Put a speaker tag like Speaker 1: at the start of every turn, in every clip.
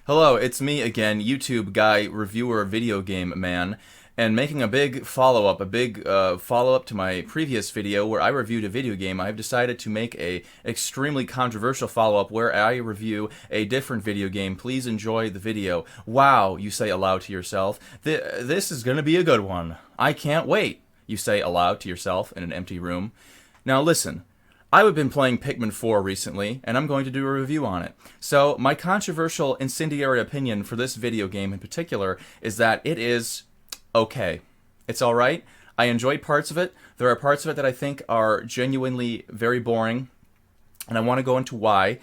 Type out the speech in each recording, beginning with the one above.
Speaker 1: Hello, it's me again, YouTube guy, reviewer, video game man, and making a big follow-up, to my previous video where I reviewed a video game. I've decided to make a extremely controversial follow-up where I review a different video game. Please enjoy the video. Wow, you say aloud to yourself. This is gonna be a good one. I can't wait, you say aloud to yourself in an empty room. Now listen. I've been playing Pikmin 4 recently, and I'm going to do a review on it. So, my controversial, incendiary opinion for this video game in particular is that it is okay. It's alright. I enjoyed parts of it. There are parts of it that I think are genuinely very boring, and I want to go into why.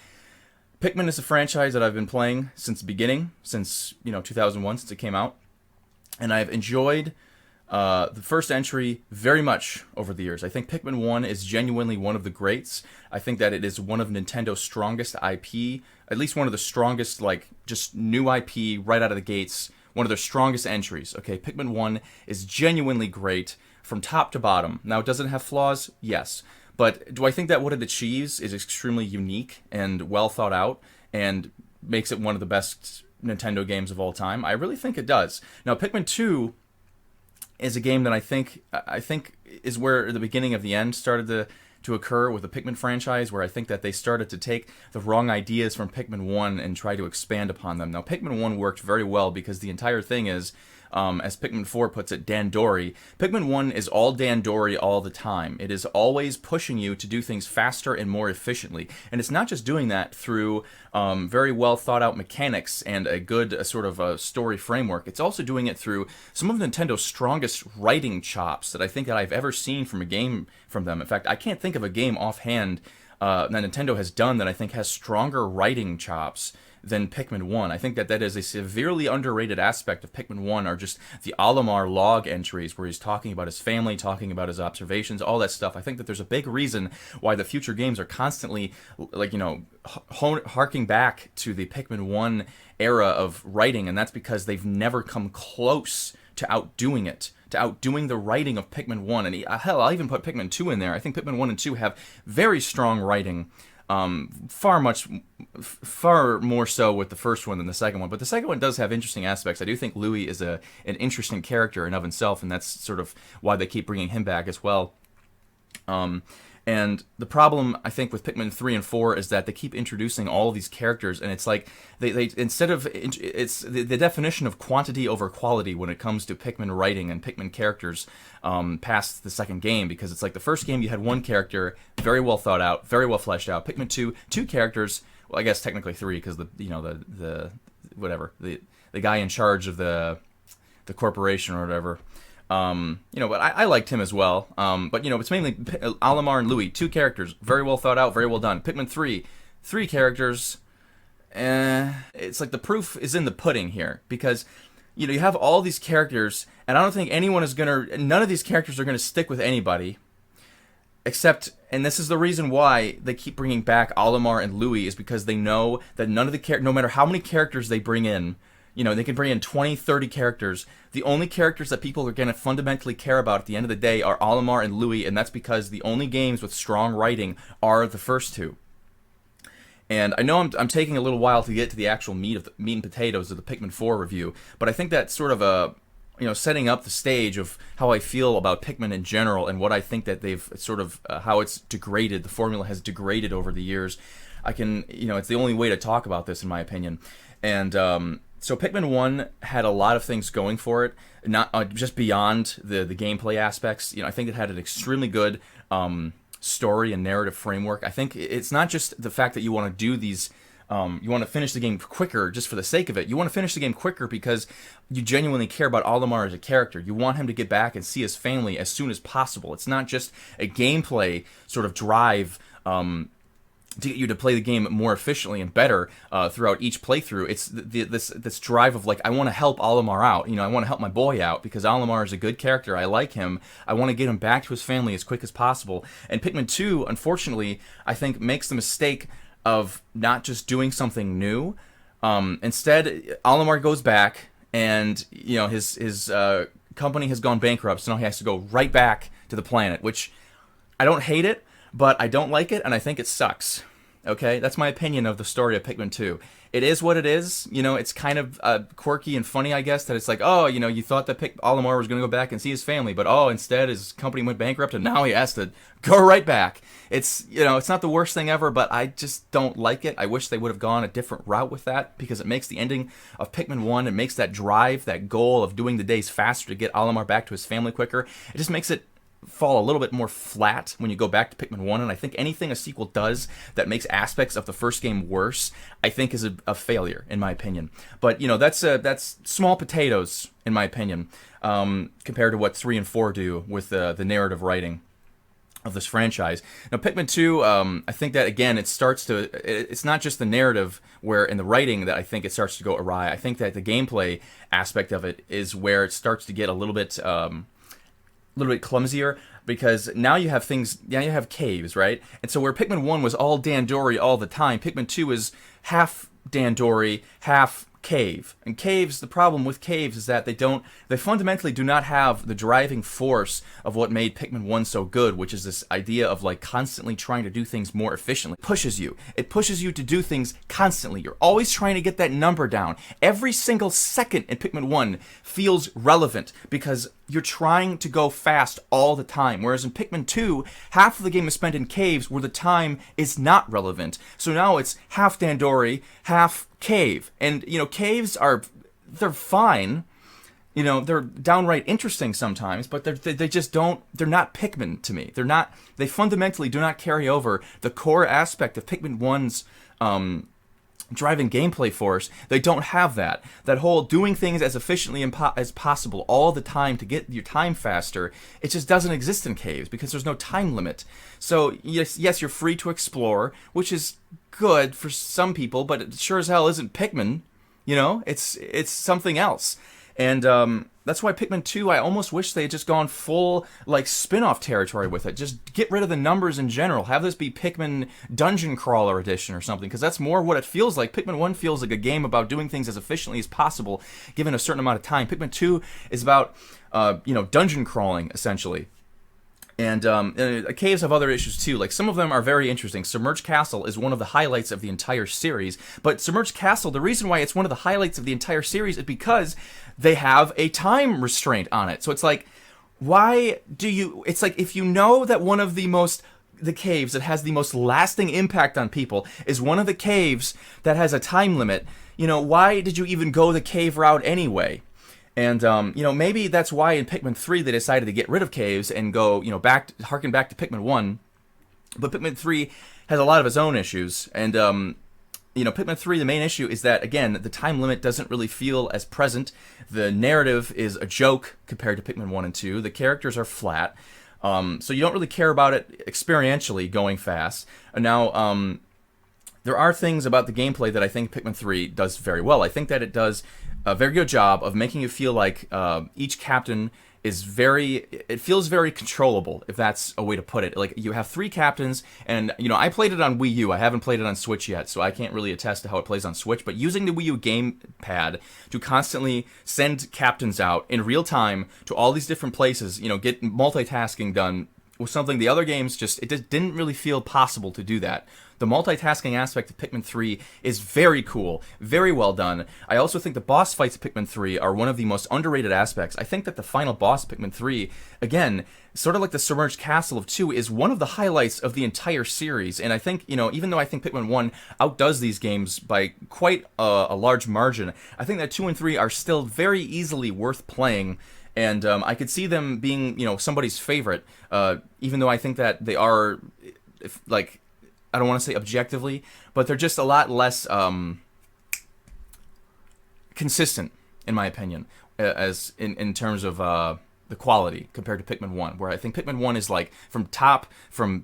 Speaker 1: Pikmin is a franchise that I've been playing since the beginning, since 2001, since it came out, and I've enjoyed the first entry very much over the years. I think Pikmin 1 is genuinely one of the greats. I think that it is one of Nintendo's strongest IP, at least one of the strongest, just new IP right out of the gates, one of their strongest entries. Okay, Pikmin 1 is genuinely great from top to bottom. Now, does it have flaws? Yes. But do I think that what it achieves is extremely unique and well thought out and makes it one of the best Nintendo games of all time? I really think it does. Now, Pikmin 2 is a game that I think is where the beginning of the end started to occur with the Pikmin franchise, where I think that they started to take the wrong ideas from Pikmin 1 and try to expand upon them. Now, Pikmin 1 worked very well because the entire thing is, as Pikmin 4 puts it, Dandori. Pikmin 1 is all Dandori all the time. It is always pushing you to do things faster and more efficiently. And it's not just doing that through very well thought out mechanics and a good sort of a story framework. It's also doing it through some of Nintendo's strongest writing chops that I think that I've ever seen from a game from them. In fact, I can't think of a game offhand that Nintendo has done that I think has stronger writing chops than Pikmin 1. I think that that is a severely underrated aspect of Pikmin 1 are just the Olimar log entries where he's talking about his family, talking about his observations, all that stuff. I think that there's a big reason why the future games are constantly, harking back to the Pikmin 1 era of writing, and that's because they've never come close to outdoing it, to outdoing the writing of Pikmin 1. And hell, I'll even put Pikmin 2 in there. I think Pikmin 1 and 2 have very strong writing, far more so with the first one than the second one. But the second one does have interesting aspects. I do think Louis is an interesting character in of himself, and that's sort of why they keep bringing him back as well. And the problem, I think, with Pikmin 3 and 4 is that they keep introducing all of these characters, and it's like they instead of it's the definition of quantity over quality when it comes to Pikmin writing and Pikmin characters past the second game, because it's like the first game you had one character, very well thought out, very well fleshed out. Pikmin 2, two characters. Well, I guess technically three, because the guy in charge of the corporation or whatever. But I liked him as well. But it's mainly Olimar and Louis, two characters, very well thought out, very well done. Pikmin 3, three characters. It's like the proof is in the pudding here, because you have all these characters, and I don't think none of these characters are gonna stick with anybody, except, and this is the reason why they keep bringing back Olimar and Louis, is because they know that no matter how many characters they bring in. They can bring in 20, 30 characters. The only characters that people are going to fundamentally care about at the end of the day are Olimar and Louis, and that's because the only games with strong writing are the first two. And I know I'm taking a little while to get to the actual meat and potatoes of the Pikmin 4 review, but I think that's sort of setting up the stage of how I feel about Pikmin in general and what I think that they've sort of, how it's degraded, the formula has degraded over the years. It's the only way to talk about this, in my opinion. And, so Pikmin 1 had a lot of things going for it, not just beyond the gameplay aspects. I think it had an extremely good story and narrative framework. I think it's not just the fact that you want to do these, you want to finish the game quicker just for the sake of it. You want to finish the game quicker because you genuinely care about Olimar as a character. You want him to get back and see his family as soon as possible. It's not just a gameplay sort of drive, to get you to play the game more efficiently and better throughout each playthrough. It's this drive of I want to help Olimar out. I want to help my boy out because Olimar is a good character. I like him. I want to get him back to his family as quick as possible. And Pikmin 2, unfortunately, I think makes the mistake of not just doing something new. Instead, Olimar goes back, and his company has gone bankrupt, so now he has to go right back to the planet. Which I don't hate it, but I don't like it, and I think it sucks. Okay, that's my opinion of the story of Pikmin 2. It is what it is. You know, it's kind of quirky and funny, I guess, that it's like, oh, you know, you thought that Olimar was going to go back and see his family, but oh, instead his company went bankrupt and now he has to go right back. It's, you know, it's not the worst thing ever, but I just don't like it. I wish they would have gone a different route with that, because it makes the ending of Pikmin 1, it makes that drive, that goal of doing the days faster to get Olimar back to his family quicker, it just makes it fall a little bit more flat when you go back to Pikmin 1, and I think anything a sequel does that makes aspects of the first game worse, I think is a failure, in my opinion. But, you know, that's small potatoes, in my opinion, compared to what 3 and 4 do with the narrative writing of this franchise. Now, Pikmin 2, I think that, again, it's not just the narrative where in the writing that I think it starts to go awry. I think that the gameplay aspect of it is where it starts to get a little bit clumsier, because now you have caves, right? And so where Pikmin 1 was all Dandori all the time, Pikmin 2 is half Dandori, half cave. And caves, the problem with caves is that they fundamentally do not have the driving force of what made Pikmin 1 so good, which is this idea of like constantly trying to do things more efficiently. It pushes you to do things constantly. You're always trying to get that number down. Every single second in Pikmin 1 feels relevant because you're trying to go fast all the time. Whereas in Pikmin 2, half of the game is spent in caves where the time is not relevant. So now it's half Dandori, half cave. And, you know, caves they're fine. You know, they're downright interesting sometimes, but they just don't, they're not Pikmin to me. They fundamentally do not carry over the core aspect of Pikmin 1's driving gameplay force. They don't have that whole doing things as efficiently as possible all the time to get your time faster. It just doesn't exist in caves because there's no time limit. So yes, you're free to explore, which is good for some people, but it sure as hell isn't Pikmin. You know, it's something else. And that's why Pikmin 2, I almost wish they had just gone full, like, spin-off territory with it. Just get rid of the numbers in general. Have this be Pikmin Dungeon Crawler Edition or something, because that's more what it feels like. Pikmin 1 feels like a game about doing things as efficiently as possible, given a certain amount of time. Pikmin 2 is about, dungeon crawling, essentially. And caves have other issues too. Like, some of them are very interesting. Submerged Castle is one of the highlights of the entire series. But Submerged Castle, the reason why it's one of the highlights of the entire series is because they have a time restraint on it. So it's like, it's like, if you know that one of the caves that has the most lasting impact on people is one of the caves that has a time limit, you know, why did you even go the cave route anyway? And, maybe that's why in Pikmin 3 they decided to get rid of caves and go, harken back to Pikmin 1. But Pikmin 3 has a lot of its own issues. And, Pikmin 3, the main issue is that, again, the time limit doesn't really feel as present. The narrative is a joke compared to Pikmin 1 and 2. The characters are flat. So you don't really care about it experientially going fast. And now, there are things about the gameplay that I think Pikmin 3 does very well. I think that it does a very good job of making you feel like each captain it feels very controllable, if that's a way to put it. Like, you have 3 captains, and, I played it on Wii U. I haven't played it on Switch yet, so I can't really attest to how it plays on Switch, but using the Wii U gamepad to constantly send captains out in real time to all these different places, get multitasking done, was something the other games just didn't really feel possible to do that. The multitasking aspect of Pikmin 3 is very cool, very well done. I also think the boss fights of Pikmin 3 are one of the most underrated aspects. I think that the final boss of Pikmin 3, again, sort of like the Submerged Castle of 2, is one of the highlights of the entire series. And I think, even though I think Pikmin 1 outdoes these games by quite a large margin, I think that 2 and 3 are still very easily worth playing. And I could see them being, somebody's favorite, even though I think that they are, I don't want to say objectively, but they're just a lot less consistent, in my opinion, as in terms of the quality compared to Pikmin 1, where I think Pikmin 1 is like from top to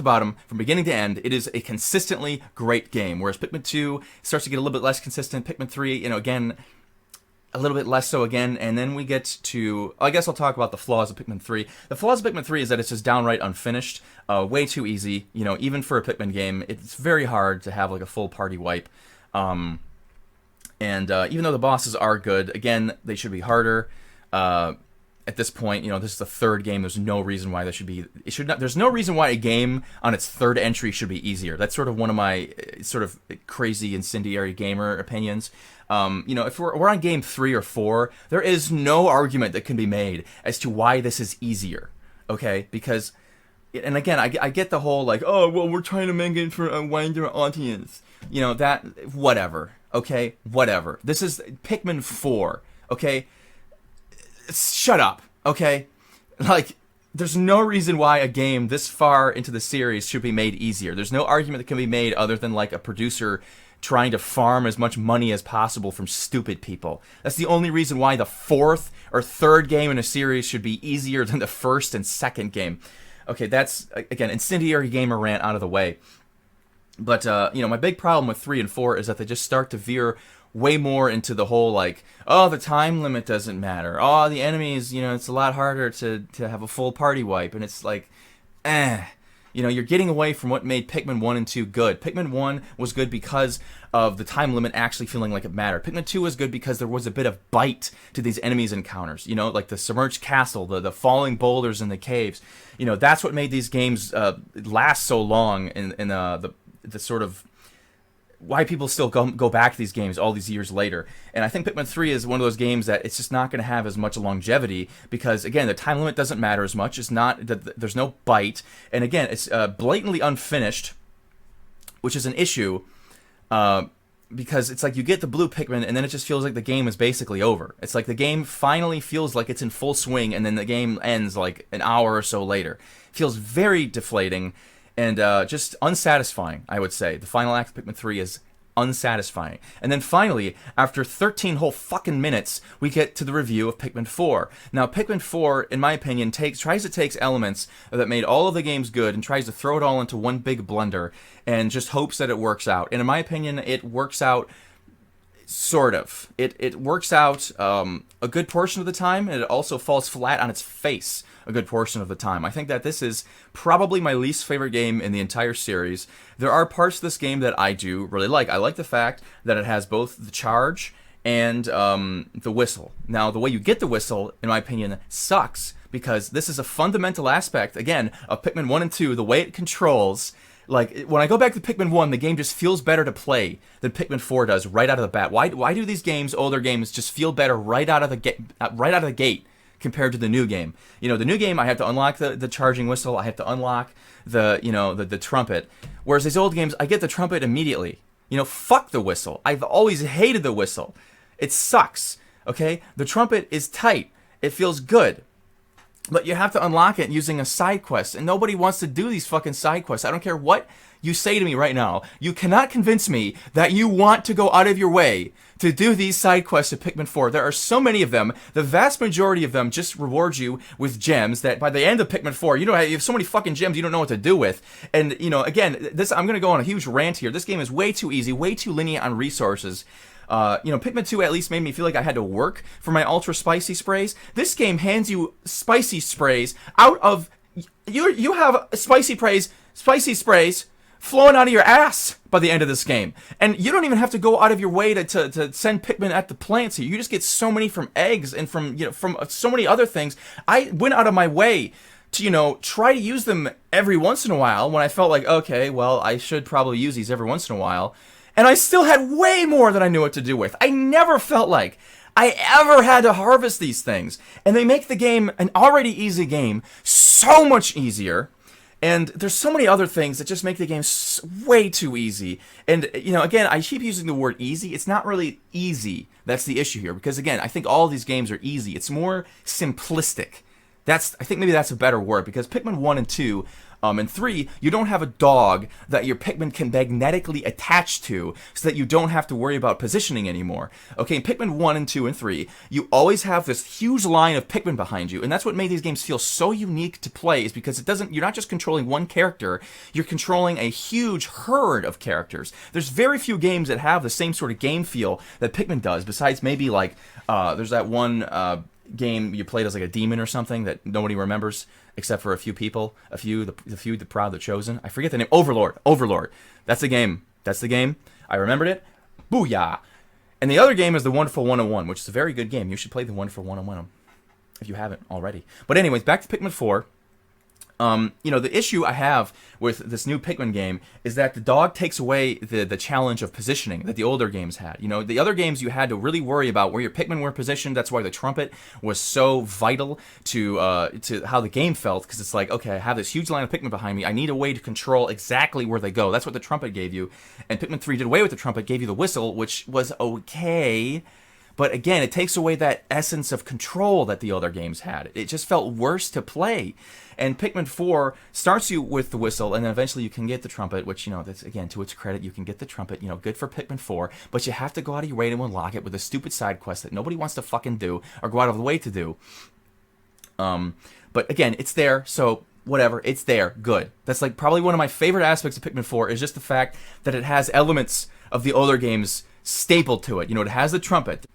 Speaker 1: bottom, from beginning to end, it is a consistently great game, whereas Pikmin 2 starts to get a little bit less consistent. Pikmin 3, again, a little bit less so again, and then we get to, I guess I'll talk about the flaws of Pikmin 3. The flaws of Pikmin 3 is that it's just downright unfinished, way too easy. Even for a Pikmin game, it's very hard to have like a full party wipe. And even though the bosses are good, again, they should be harder. at this point, this is the third game. There's no reason why there should be. It should not. There's no reason why a game on its third entry should be easier. That's sort of one of my sort of crazy incendiary gamer opinions. If we're on game 3 or 4, there is no argument that can be made as to why this is easier. Okay, because, and again, I get the whole like, oh well, we're trying to make it for a wider audience. That whatever. Okay, whatever. This is Pikmin 4. Okay. Shut up, okay? Like, there's no reason why a game this far into the series should be made easier. There's no argument that can be made other than, like, a producer trying to farm as much money as possible from stupid people. That's the only reason why the fourth or third game in a series should be easier than the first and second game. Okay, that's, again, incendiary gamer rant out of the way. But, my big problem with 3 and 4 is that they just start to veer way more into the whole, like, oh, the time limit doesn't matter. Oh, the enemies, it's a lot harder to have a full party wipe. And it's like, you're getting away from what made Pikmin 1 and 2 good. Pikmin 1 was good because of the time limit actually feeling like it mattered. Pikmin 2 was good because there was a bit of bite to these enemies encounters. Like the submerged castle, the falling boulders in the caves. That's what made these games last so long in the sort of why people still go back to these games all these years later. And I think Pikmin 3 is one of those games that it's just not going to have as much longevity because, again, the time limit doesn't matter as much. It's not, there's no bite. And again, it's blatantly unfinished, which is an issue because it's like you get the blue Pikmin and then it just feels like the game is basically over. It's like the game finally feels like it's in full swing and then the game ends like an hour or so later. It feels very deflating. And just unsatisfying, I would say. The final act of Pikmin 3 is unsatisfying. And then finally, after 13 whole fucking minutes, we get to the review of Pikmin 4. Now, Pikmin 4, in my opinion, tries to take elements that made all of the games good and tries to throw it all into one big blender and just hopes that it works out. And in my opinion, it works out sort of. It works out a good portion of the time, and it also falls flat on its face a good portion of the time. I think that this is probably my least favorite game in the entire series. There are parts of this game that I do really like. I like the fact that it has both the charge and the whistle. Now, the way you get the whistle, in my opinion, sucks, because this is a fundamental aspect, again, of Pikmin 1 and 2, the way it controls. Like, when I go back to Pikmin 1, the game just feels better to play than Pikmin 4 does right out of the bat. Why do these games, older games, just feel better right out of the gate compared to the new game? The new game, I have to unlock the charging whistle, I have to unlock the trumpet. Whereas these old games, I get the trumpet immediately. Fuck the whistle. I've always hated the whistle. It sucks, okay? The trumpet is tight. It feels good. But you have to unlock it using a side quest, and nobody wants to do these fucking side quests. I don't care what you say to me right now. You cannot convince me that you want to go out of your way to do these side quests of Pikmin 4. There are so many of them. The vast majority of them just reward you with gems that by the end of Pikmin 4, you have so many fucking gems you don't know what to do with. And, again, I'm going to go on a huge rant here. This game is way too easy, way too linear on resources. Pikmin 2 at least made me feel like I had to work for my ultra spicy sprays. This game hands you spicy sprays out of... You have spicy sprays flowing out of your ass by the end of this game. And you don't even have to go out of your way to send Pikmin at the plants here. You just get so many from eggs and from so many other things. I went out of my way to, try to use them every once in a while when I felt like, okay, well, I should probably use these every once in a while. And I still had way more than I knew what to do with. I never felt like I ever had to harvest these things. And they make the game, an already easy game, so much easier. And there's so many other things that just make the game way too easy. And, again, I keep using the word easy. It's not really easy. That's the issue here. Because, again, I think all of these games are easy. It's more simplistic. I think maybe that's a better word. Because Pikmin 1 and 2... and 3, you don't have a dog that your Pikmin can magnetically attach to so that you don't have to worry about positioning anymore. Okay, in Pikmin 1 and 2 and 3, you always have this huge line of Pikmin behind you, and that's what made these games feel so unique to play, is because you're not just controlling one character, you're controlling a huge herd of characters. There's very few games that have the same sort of game feel that Pikmin does, besides maybe like, there's that one game you played as like a demon or something that nobody remembers except for a few people, the proud, the chosen. I forget the name. Overlord. That's the game. I remembered it. Booyah. And the other game is the Wonderful 101, which is a very good game. You should play the Wonderful 101. if you haven't already. But anyways, back to Pikmin 4. The issue I have with this new Pikmin game is that the dog takes away the challenge of positioning that the older games had. The other games you had to really worry about where your Pikmin were positioned. That's why the trumpet was so vital to how the game felt, because it's like, okay, I have this huge line of Pikmin behind me. I need a way to control exactly where they go. That's what the trumpet gave you. And Pikmin 3 did away with the trumpet, gave you the whistle, which was okay. But again, it takes away that essence of control that the other games had. It just felt worse to play. And Pikmin 4 starts you with the whistle, and then eventually you can get the trumpet, which, that's, again, to its credit, you can get the trumpet, good for Pikmin 4, but you have to go out of your way to unlock it with a stupid side quest that nobody wants to fucking do, or go out of the way to do. But again, it's there, so whatever, it's there, good. That's like probably one of my favorite aspects of Pikmin 4 is just the fact that it has elements of the older games stapled to it. It has the trumpet.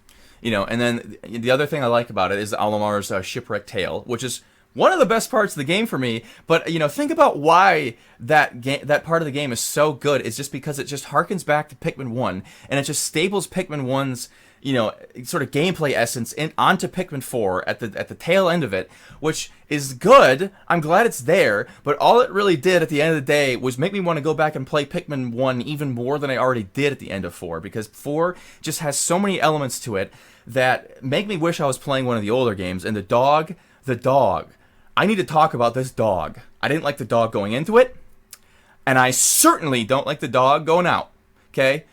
Speaker 1: And then the other thing I like about it is Olimars Shipwreck Tale, which is one of the best parts of the game for me. But, think about why that part of the game is so good. It's just because it just harkens back to Pikmin 1, and it just staples Pikmin 1's, sort of gameplay essence onto Pikmin 4 at the tail end of it, which is good. I'm glad it's there, but all it really did at the end of the day was make me want to go back and play Pikmin 1 even more than I already did at the end of 4, because 4 just has so many elements to it that make me wish I was playing one of the older games. And the dog, I need to talk about this dog. I didn't like the dog going into it, and I certainly don't like the dog going out, okay?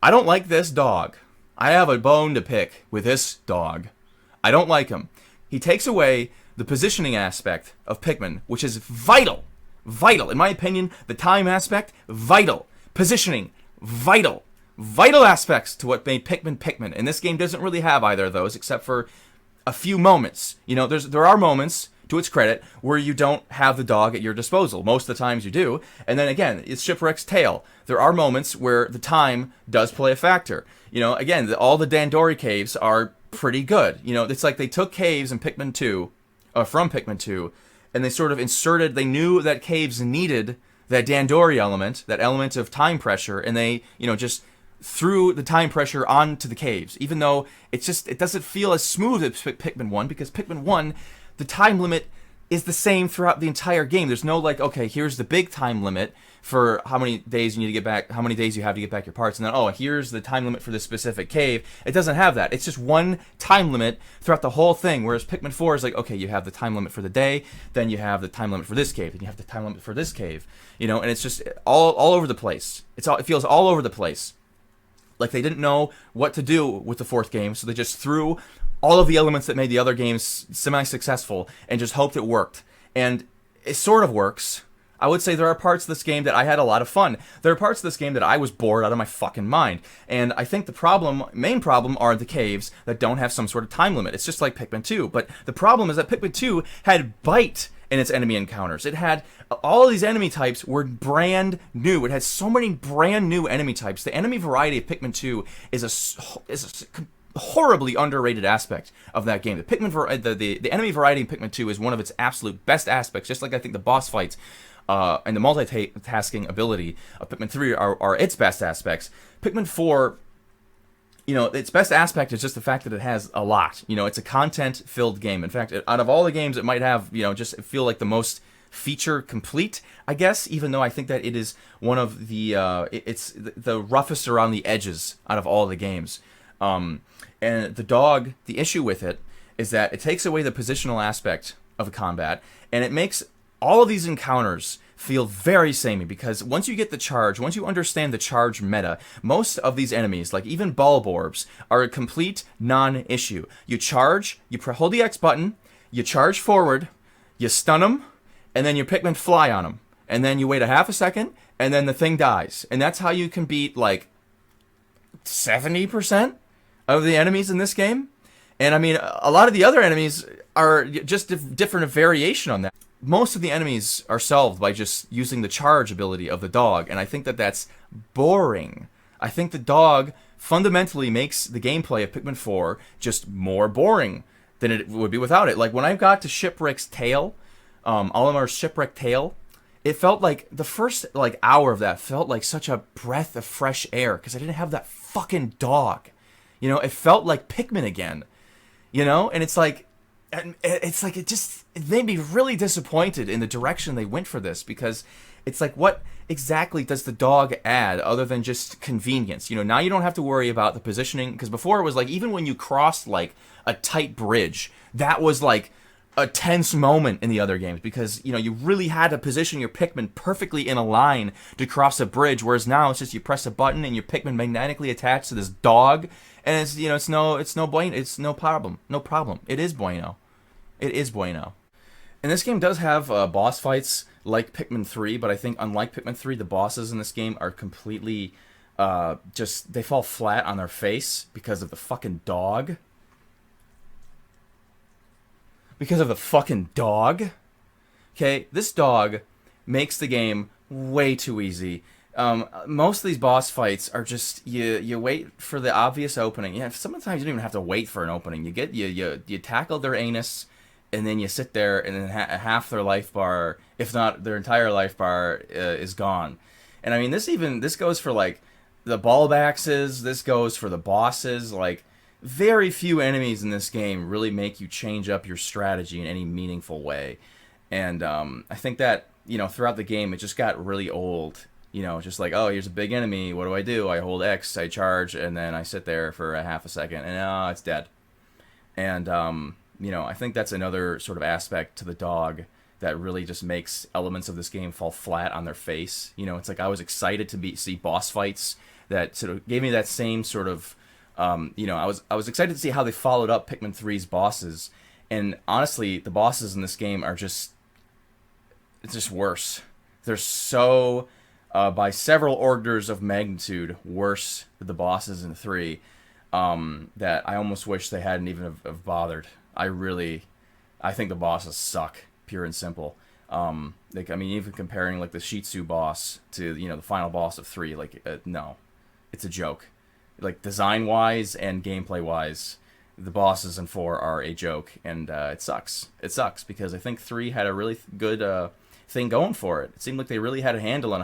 Speaker 1: I don't like this dog. I have a bone to pick with this dog. I don't like him. He takes away the positioning aspect of Pikmin, which is vital. Vital. In my opinion, the time aspect, vital. Positioning, vital. Vital aspects to what made Pikmin Pikmin. And this game doesn't really have either of those, except for a few moments. There are moments, to its credit, where you don't have the dog at your disposal. Most of the times you do. And then again, it's Shipwreck's Tale. There are moments where the time does play a factor. Again, all the Dandori caves are pretty good. It's like they took caves in Pikmin 2, from Pikmin 2, and they sort of inserted, they knew that caves needed that Dandori element, that element of time pressure, and they, just threw the time pressure onto the caves, even though it doesn't feel as smooth as Pikmin 1, because Pikmin 1, the time limit is the same throughout the entire game. There's no like, okay, here's the big time limit for how many days you need to get back, how many days you have to get back your parts, and then, here's the time limit for this specific cave. It doesn't have that. It's just one time limit throughout the whole thing, whereas Pikmin 4 is like, okay, you have the time limit for the day, then you have the time limit for this cave, then you have the time limit for this cave, and it's just all over the place. It feels all over the place. Like they didn't know what to do with the fourth game, so they just threw all of the elements that made the other games semi-successful and just hoped it worked. And it sort of works. I would say there are parts of this game that I had a lot of fun. There are parts of this game that I was bored out of my fucking mind. And I think the main problem are the caves that don't have some sort of time limit. It's just like Pikmin 2. But the problem is that Pikmin 2 had bite in its enemy encounters. It had all of these enemy types were brand new. It had so many brand new enemy types. The enemy variety of Pikmin 2 is a horribly underrated aspect of that game. The enemy variety in Pikmin 2 is one of its absolute best aspects, just like I think the boss fights and the multitasking ability of Pikmin 3 are its best aspects. Pikmin 4, its best aspect is just the fact that it has a lot. It's a content-filled game. In fact, out of all the games it might have, just feel like the most feature complete, I guess, even though I think that it is one of it's the roughest around the edges out of all the games. And the dog, the issue with it is that it takes away the positional aspect of the combat, and it makes all of these encounters feel very samey, because once you get the charge, once you understand the charge meta, most of these enemies, like even Bulborbs, are a complete non-issue. You charge, you hold the X button, you charge forward, you stun them, and then your Pikmin fly on them. And then you wait a half a second, and then the thing dies. And that's how you can beat, like, 70% of the enemies in this game. And I mean, a lot of the other enemies are just different variation on that. Most of the enemies are solved by just using the charge ability of the dog, and I think that that's boring. I think the dog fundamentally makes the gameplay of Pikmin 4 just more boring than it would be without it. Like, when I got to Shipwreck's Tale, Olimars Shipwreck Tale, it felt like the first, hour of that felt like such a breath of fresh air, because I didn't have that fucking dog. It felt like Pikmin again. And it's like, and it's like it made me really disappointed in the direction they went for this, because it's like, what exactly does the dog add other than just convenience? You know, now you don't have to worry about the positioning, because before it was like, even when you crossed like a tight bridge, that was like a tense moment in the other games, because, you know, you really had to position your Pikmin perfectly in a line to cross a bridge, whereas now it's just you press a button and your Pikmin magnetically attached to this dog, and it's, you know, it's no problem. It is bueno. It is bueno. And this game does have boss fights like Pikmin 3, but I think unlike Pikmin 3, the bosses in this game are completely they fall flat on their face because of the fucking dog. Because of the fucking dog. Okay, this dog makes the game way too easy. Most of these boss fights are just, you wait for the obvious opening. Yeah, sometimes you don't even have to wait for an opening. You tackle their anus, and then you sit there, and then half their life bar, if not their entire life bar, is gone. And I mean, this goes for like the ballbaxes. This goes for the bosses. Like, very few enemies in this game really make you change up your strategy in any meaningful way. And I think that, you know, throughout the game, it just got really old. You know, just like, oh, here's a big enemy. What do? I hold X, I charge, and then I sit there for a half a second, and it's dead. And, you know, I think that's another sort of aspect to the dog that really just makes elements of this game fall flat on their face. You know, it's like I was excited to see boss fights that sort of gave me that same sort of, you know, I was excited to see how they followed up Pikmin 3's bosses. And honestly, the bosses in this game are it's just worse. They're so, by several orders of magnitude, worse than the bosses in 3, that I almost wish they hadn't even have bothered. I think the bosses suck, pure and simple. Like, I mean, even comparing like the Shih Tzu boss to, you know, the final boss of 3, like, no, it's a joke. Like, design wise and gameplay wise, the bosses in 4 are a joke, and it sucks. It sucks because I think 3 had a really good thing going for it. It seemed like they really had a handle on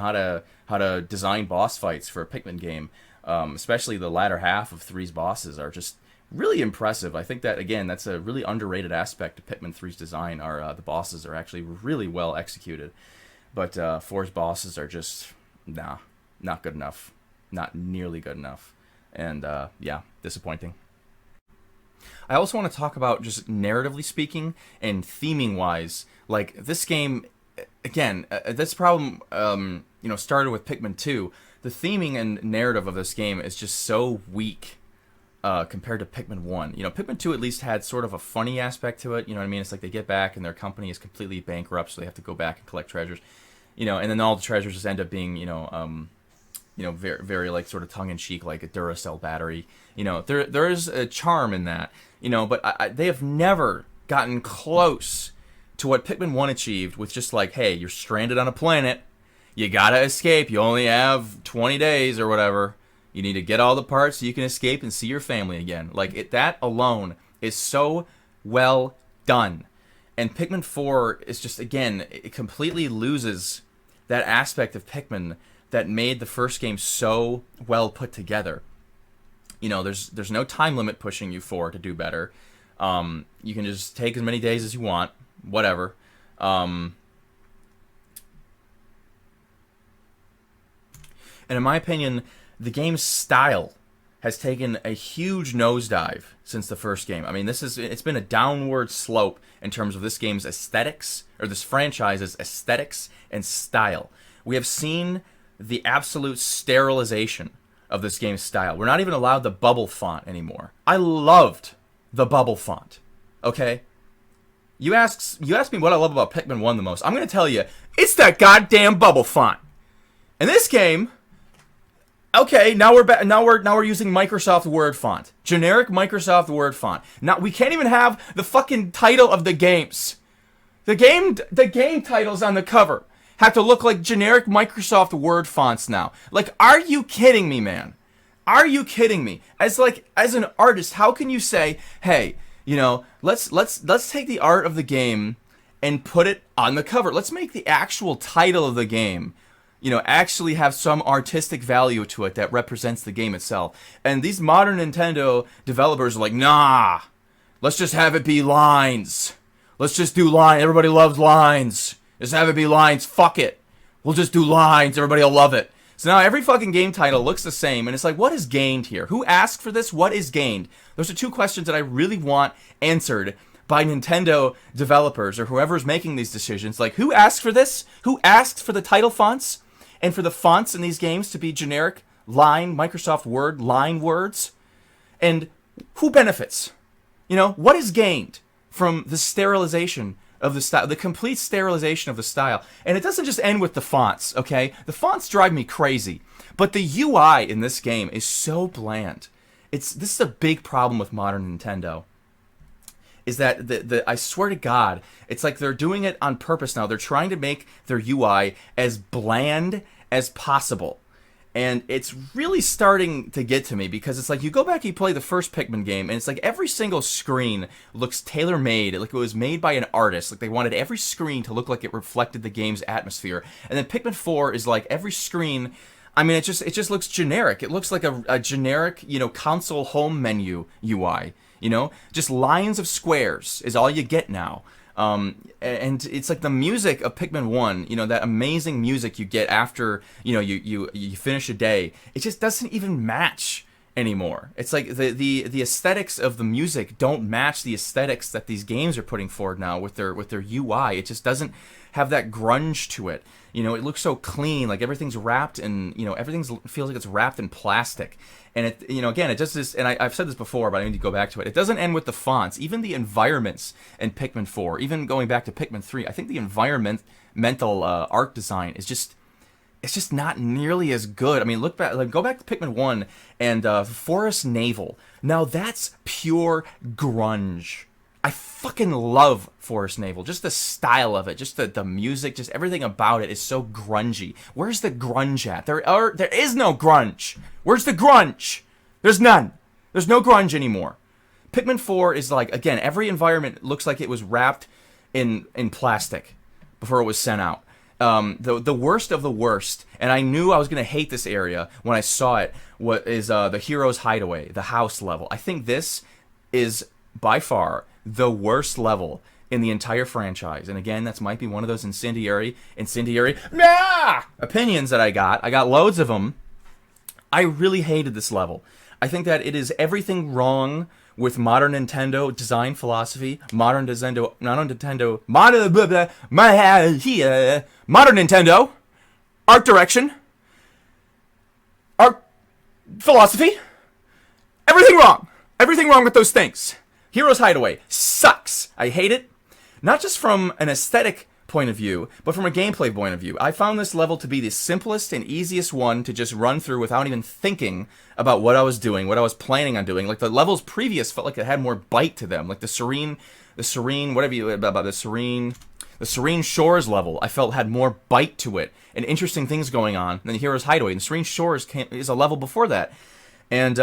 Speaker 1: how to design boss fights for a Pikmin game. Especially the latter half of 3's bosses are just really impressive. I think that, again, that's a really underrated aspect of Pikmin 3's design. The bosses are actually really well executed, but 4's bosses are just not good enough, not nearly good enough, and yeah, disappointing. I also want to talk about, just narratively speaking and theming wise, like, this game, again, this problem you know, started with Pikmin 2. The theming and narrative of this game is just so weak compared to Pikmin 1. You know, Pikmin 2 at least had sort of a funny aspect to it. You know what I mean? It's like they get back and their company is completely bankrupt, so they have to go back and collect treasures. You know, and then all the treasures just end up being, you know, very, very like sort of tongue-in-cheek, like a Duracell battery. You know, there is a charm in that. You know, but they have never gotten close to what Pikmin 1 achieved with just like, hey, you're stranded on a planet. You gotta escape. You only have 20 days or whatever. You need to get all the parts so you can escape and see your family again. Like, that alone is so well done. And Pikmin 4 is just, again, it completely loses that aspect of Pikmin that made the first game so well put together. You know, there's no time limit pushing you forward to do better. You can just take as many days as you want, whatever. And in my opinion, the game's style has taken a huge nosedive since the first game. I mean, it's been a downward slope in terms of this game's aesthetics, or this franchise's aesthetics and style. We have seen the absolute sterilization of this game's style. We're not even allowed the bubble font anymore. I loved the bubble font. Okay? You asked me what I love about Pikmin 1 the most. I'm going to tell you, it's that goddamn bubble font. In this game, okay, now we're using Microsoft Word font. Generic Microsoft Word font. Now we can't even have the fucking title of the games. The game titles on the cover have to look like generic Microsoft Word fonts now. Like, are you kidding me, man? Are you kidding me? As an artist, how can you say, hey, you know, let's take the art of the game and put it on the cover. Let's make the actual title of the game, you know, actually have some artistic value to it that represents the game itself. And these modern Nintendo developers are like, nah, Let's just have it be lines. Let's just do lines. Everybody loves lines. Just have it be lines. Fuck it. We'll just do lines. Everybody will love it. So now every fucking game title looks the same, and it's like, what is gained here? Who asked for this? What is gained? Those are two questions that I really want answered by Nintendo developers or whoever's making these decisions. Like, who asked for this? Who asked for the title fonts and for the fonts in these games to be generic line, Microsoft Word line words? And who benefits? You know, what is gained from the sterilization of the style, the complete sterilization of the style? And it doesn't just end with the fonts, okay? The fonts drive me crazy, but the UI in this game is so bland. This is a big problem with modern Nintendo. Is that I swear to God, it's like they're doing it on purpose now. They're trying to make their UI as bland as possible. And it's really starting to get to me, because it's like you go back and you play the first Pikmin game, and it's like every single screen looks tailor-made, like it was made by an artist. Like they wanted every screen to look like it reflected the game's atmosphere. And then Pikmin 4 is like every screen, I mean, it just looks generic. It looks like a generic, you know, console home menu UI. You know, just lines of squares is all you get now. And it's like the music of Pikmin 1, you know, that amazing music you get after, you know, you finish a day. It just doesn't even match anymore. It's like the aesthetics of the music don't match the aesthetics that these games are putting forward now with their UI. It just doesn't have that grunge to it. You know, it looks so clean, like everything's wrapped in, you know, everything feels like it's wrapped in plastic. And it, you know, again, it just is, and I've said this before, but I need to go back to it. It doesn't end with the fonts. Even the environments in Pikmin 4, even going back to Pikmin 3, I think the environmental art design is just, it's just not nearly as good. I mean, look back, like go back to Pikmin 1 and Forest Navel. Now that's pure grunge. I fucking love Forest Navel. Just the style of it, just the music, just everything about it is so grungy. Where's the grunge at? There is no grunge. Where's the grunge? There's none. There's no grunge anymore. Pikmin 4 is like, again, every environment looks like it was wrapped in plastic before it was sent out. The worst of the worst, and I knew I was going to hate this area when I saw it, what is the Hero's Hideaway, the house level. I think this is by far the worst level in the entire franchise. And again, that might be one of those incendiary opinions that I got. I got loads of them. I really hated this level. I think that it is everything wrong with modern Nintendo design philosophy, modern Nintendo art direction, art philosophy. Everything wrong. Everything wrong with those things. Hero's Hideaway sucks. I hate it. Not just from an aesthetic point of view, but from a gameplay point of view. I found this level to be the simplest and easiest one to just run through without even thinking about what I was doing, what I was planning on doing. Like the levels previous felt like it had more bite to them. Like the Serene Shores level, I felt had more bite to it and interesting things going on than the Hero's Hideaway. And Serene Shores is a level before that. And,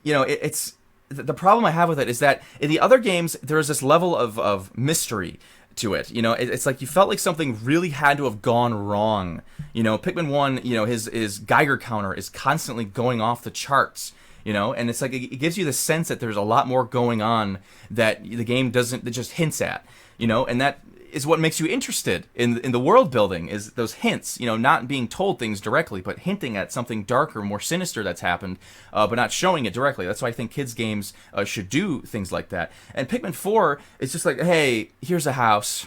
Speaker 1: you know, it's... The problem I have with it is that in the other games, there is this level of mystery to it. You know, it's like you felt like something really had to have gone wrong. You know, Pikmin 1, you know, his Geiger counter is constantly going off the charts. You know, and it's like it gives you the sense that there's a lot more going on that the game doesn't, that just hints at. You know, and that is what makes you interested in the world building, is those hints, you know, not being told things directly, but hinting at something darker, more sinister that's happened, but not showing it directly. That's why I think kids' games should do things like that. And Pikmin 4 is just like, hey, here's a house.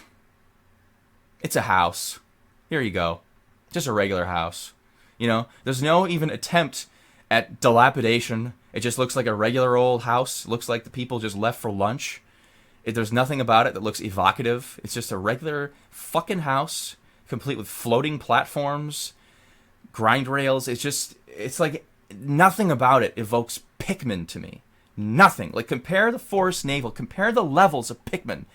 Speaker 1: It's a house. Here you go. Just a regular house. You know, there's no even attempt at dilapidation. It just looks like a regular old house. It looks like the people just left for lunch. There's nothing about it that looks evocative. It's just a regular fucking house, complete with floating platforms, grind rails. It's like nothing about it evokes Pikmin to me. Nothing. Like, compare the Forest Navel, compare the levels of Pikmin.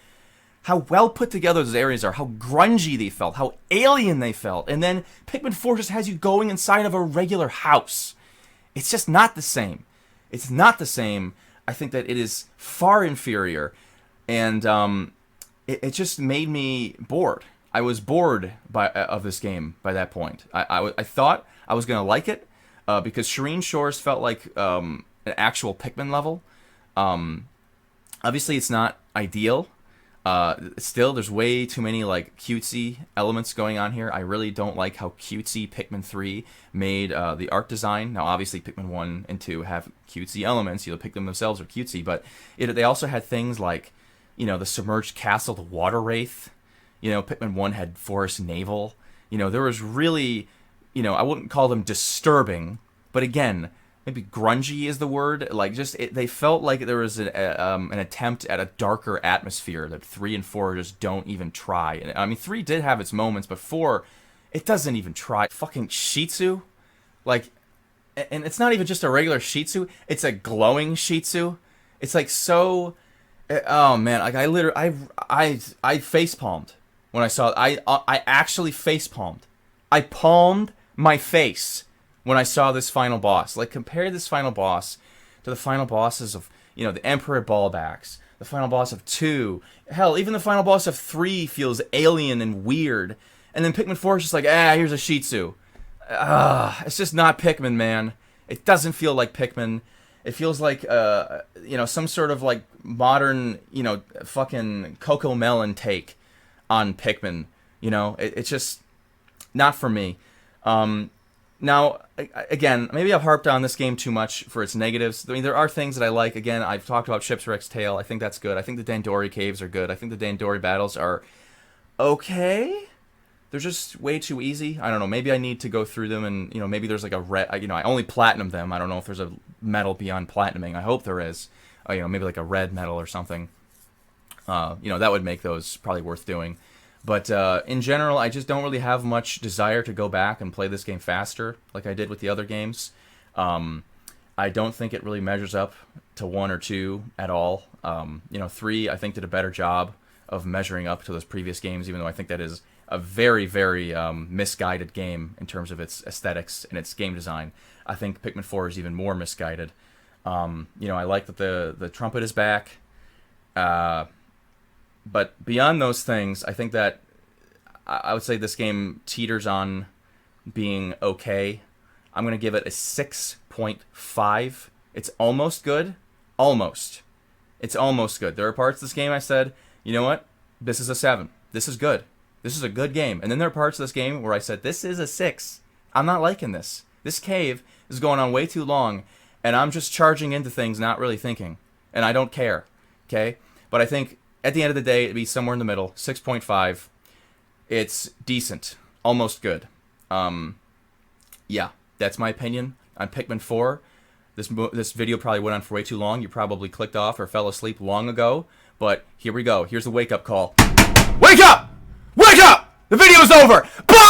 Speaker 1: How well put together those areas are, how grungy they felt, how alien they felt. And then Pikmin 4 just has you going inside of a regular house. It's just not the same. It's not the same. I think that it is far inferior. And it just made me bored. I was bored of this game by that point. I thought I was going to like it because Serene Shores felt like an actual Pikmin level. Obviously, it's not ideal. Still, there's way too many like cutesy elements going on here. I really don't like how cutesy Pikmin 3 made the art design. Now, obviously, Pikmin 1 and 2 have cutesy elements. You know, Pikmin themselves are cutesy, but they also had things like, you know, the submerged castle, the water wraith. You know, Pikmin 1 had forest navel. You know, there was really, you know, I wouldn't call them disturbing, but again, maybe grungy is the word. Like, just they felt like there was an attempt at a darker atmosphere that 3 and 4 just don't even try. And I mean, 3 did have its moments, but 4, it doesn't even try. Fucking Shih Tzu, like, and it's not even just a regular Shih Tzu. It's a glowing Shih Tzu. It's like so. Oh man, like I literally, I face palmed when I saw it. I actually face palmed. I palmed my face when I saw this final boss. Like, compare this final boss to the final bosses of, you know, the Emperor Ballbacks, the final boss of 2. Hell, even the final boss of 3 feels alien and weird. And then Pikmin 4 is just like, here's a Shih Tzu. It's just not Pikmin, man. It doesn't feel like Pikmin. It feels like, you know, some sort of, like, modern, you know, fucking Coco Melon take on Pikmin. You know, it's just not for me. Now, again, maybe I've harped on this game too much for its negatives. I mean, there are things that I like. Again, I've talked about Shipwreck Tale. I think that's good. I think the Dandori caves are good. I think the Dandori battles are okay. They're just way too easy. I don't know. Maybe I need to go through them and, you know, maybe there's like a red, you know, I only platinum them. I don't know if there's a medal beyond platinuming. I hope there is. You know, maybe like a red medal or something. You know, that would make those probably worth doing. But in general, I just don't really have much desire to go back and play this game faster like I did with the other games. I don't think it really measures up to 1 or 2 at all. You know, 3, I think, did a better job of measuring up to those previous games, even though I think that is a very, very misguided game in terms of its aesthetics and its game design. I think Pikmin 4 is even more misguided. You know, I like that the trumpet is back. But beyond those things, I think that I would say this game teeters on being okay. I'm going to give it a 6.5. It's almost good. Almost. It's almost good. There are parts of this game I said, you know what? This is a 7. This is good. This is a good game. And then there are parts of this game where I said, this is a 6. I'm not liking this. This cave is going on way too long, and I'm just charging into things not really thinking. And I don't care. Okay? But I think at the end of the day, it'd be somewhere in the middle. 6.5. It's decent. Almost good. Yeah, that's my opinion on Pikmin 4. This video probably went on for way too long. You probably clicked off or fell asleep long ago. But here we go. Here's the wake-up call. Wake up! Wake up! The video's over! Bye!